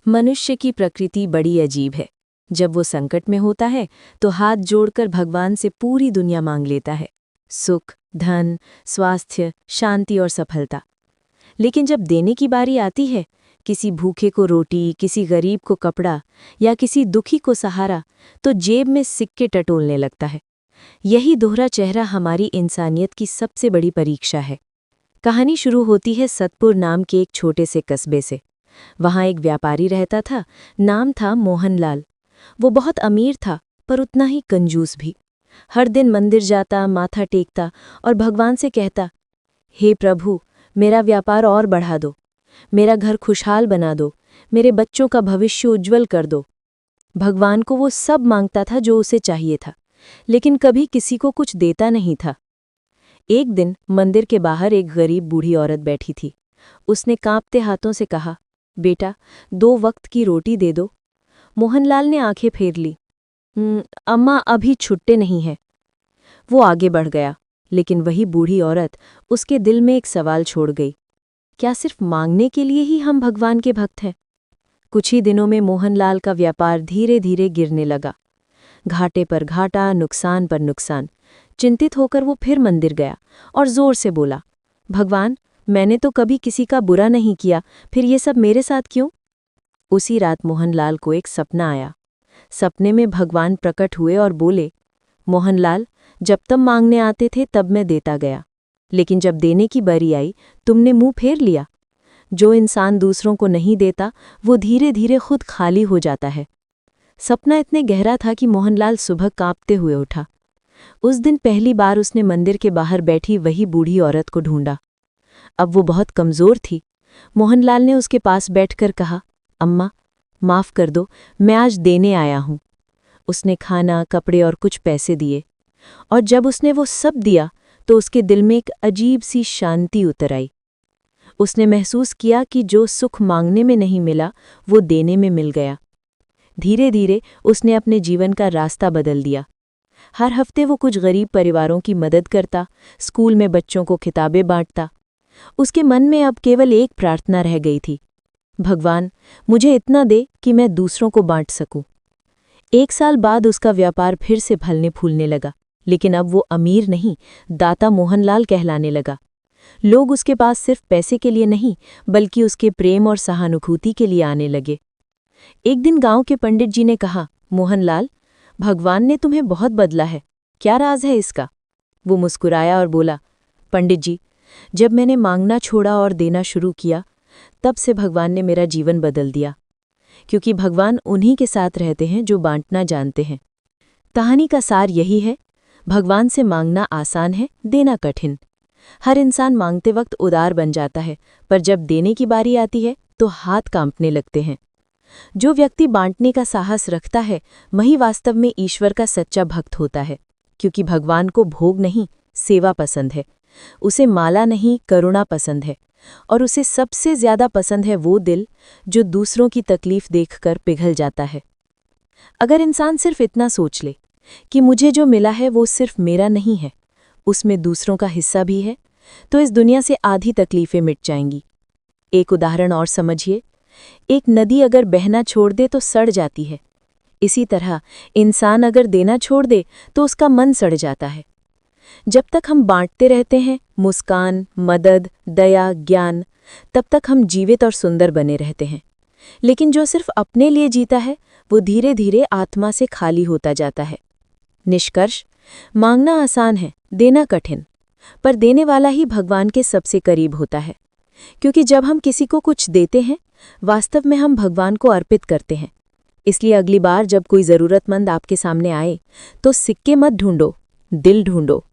मनुष्य की प्रकृति बड़ी अजीब है। जब वो संकट में होता है तो हाथ जोड़कर भगवान से पूरी दुनिया मांग लेता है, सुख, धन, स्वास्थ्य, शांति और सफलता। लेकिन जब देने की बारी आती है, किसी भूखे को रोटी, किसी गरीब को कपड़ा या किसी दुखी को सहारा, तो जेब में सिक्के टटोलने लगता है। यही दोहरा चेहरा हमारी इंसानियत की सबसे बड़ी परीक्षा है। कहानी शुरू होती है सतपुर नाम के एक छोटे से कस्बे से। वहाँ एक व्यापारी रहता था, नाम था मोहनलाल। वो बहुत अमीर था, पर उतना ही कंजूस भी। हर दिन मंदिर जाता, माथा टेकता और भगवान से कहता, हे प्रभु, मेरा व्यापार और बढ़ा दो, मेरा घर खुशहाल बना दो, मेरे बच्चों का भविष्य उज्जवल कर दो। भगवान को वो सब मांगता था जो उसे चाहिए था, लेकिन कभी किसी को कुछ देता नहीं था। एक दिन मंदिर के बाहर एक गरीब बूढ़ी औरत बैठी थी। उसने कांपते हाथों से कहा, बेटा, 2 वक्त की रोटी दे दो। मोहनलाल ने आंखें फेर ली। अम्मा, अभी छुट्टे नहीं है। वो आगे बढ़ गया, लेकिन वही बूढ़ी औरत उसके दिल में एक सवाल छोड़ गई। क्या सिर्फ मांगने के लिए ही हम भगवान के भक्त हैं? कुछ ही दिनों में मोहनलाल का व्यापार धीरे धीरे गिरने लगा। घाटे पर घाटा, नुकसान पर नुकसान। चिंतित होकर वो फिर मंदिर गया और जोर से बोला, भगवान, मैंने तो कभी किसी का बुरा नहीं किया, फिर ये सब मेरे साथ क्यों? उसी रात मोहनलाल को एक सपना आया। सपने में भगवान प्रकट हुए और बोले, मोहनलाल, जब तुम मांगने आते थे तब मैं देता गया, लेकिन जब देने की बारी आई तुमने मुंह फेर लिया। जो इंसान दूसरों को नहीं देता वो धीरे धीरे खुद खाली हो जाता है। सपना इतने गहरा था कि मोहनलाल सुबह कांपते हुए उठा। उस दिन पहली बार उसने मंदिर के बाहर बैठी वही बूढ़ी औरत को ढूंढा। अब वो बहुत कमज़ोर थी। मोहनलाल ने उसके पास बैठकर कहा, अम्मा, माफ़ कर दो, मैं आज देने आया हूँ। उसने खाना, कपड़े और कुछ पैसे दिए, और जब उसने वो सब दिया तो उसके दिल में एक अजीब सी शांति उतर आई। उसने महसूस किया कि जो सुख मांगने में नहीं मिला वो देने में मिल गया। धीरे धीरे उसने अपने जीवन का रास्ता बदल दिया। हर हफ्ते वो कुछ गरीब परिवारों की मदद करता, स्कूल में बच्चों को किताबें बांटता। उसके मन में अब केवल एक प्रार्थना रह गई थी, भगवान, मुझे इतना दे कि मैं दूसरों को बांट सकूं। 1 साल बाद उसका व्यापार फिर से फलने फूलने लगा, लेकिन अब वो अमीर नहीं, दाता मोहनलाल कहलाने लगा। लोग उसके पास सिर्फ पैसे के लिए नहीं, बल्कि उसके प्रेम और सहानुभूति के लिए आने लगे। एक दिन गांव के पंडित जी ने कहा, मोहनलाल, भगवान ने तुम्हें बहुत बदला है, क्या राज है इसका? वो मुस्कुराया और बोला, पंडित जी, जब मैंने मांगना छोड़ा और देना शुरू किया, तब से भगवान ने मेरा जीवन बदल दिया। क्योंकि भगवान उन्हीं के साथ रहते हैं जो बांटना जानते हैं। कहानी का सार यही है, भगवान से मांगना आसान है, देना कठिन। हर इंसान मांगते वक्त उदार बन जाता है, पर जब देने की बारी आती है तो हाथ कांपने लगते हैं। जो व्यक्ति बांटने का साहस रखता है वही वास्तव में ईश्वर का सच्चा भक्त होता है। क्योंकि भगवान को भोग नहीं, सेवा पसंद है। उसे माला नहीं, करुणा पसंद है। और उसे सबसे ज्यादा पसंद है वो दिल जो दूसरों की तकलीफ देखकर पिघल जाता है। अगर इंसान सिर्फ इतना सोच ले कि मुझे जो मिला है वो सिर्फ मेरा नहीं है, उसमें दूसरों का हिस्सा भी है, तो इस दुनिया से आधी तकलीफें मिट जाएंगी। एक उदाहरण और समझिए, एक नदी अगर बहना छोड़ दे तो सड़ जाती है। इसी तरह इंसान अगर देना छोड़ दे तो उसका मन सड़ जाता है। जब तक हम बांटते रहते हैं, मुस्कान, मदद, दया, ज्ञान, तब तक हम जीवित और सुंदर बने रहते हैं। लेकिन जो सिर्फ अपने लिए जीता है वो धीरे धीरे आत्मा से खाली होता जाता है। निष्कर्ष, मांगना आसान है, देना कठिन, पर देने वाला ही भगवान के सबसे करीब होता है। क्योंकि जब हम किसी को कुछ देते हैं, वास्तव में हम भगवान को अर्पित करते हैं। इसलिए अगली बार जब कोई ज़रूरतमंद आपके सामने आए तो सिक्के मत ढूंढो, दिल ढूंढो।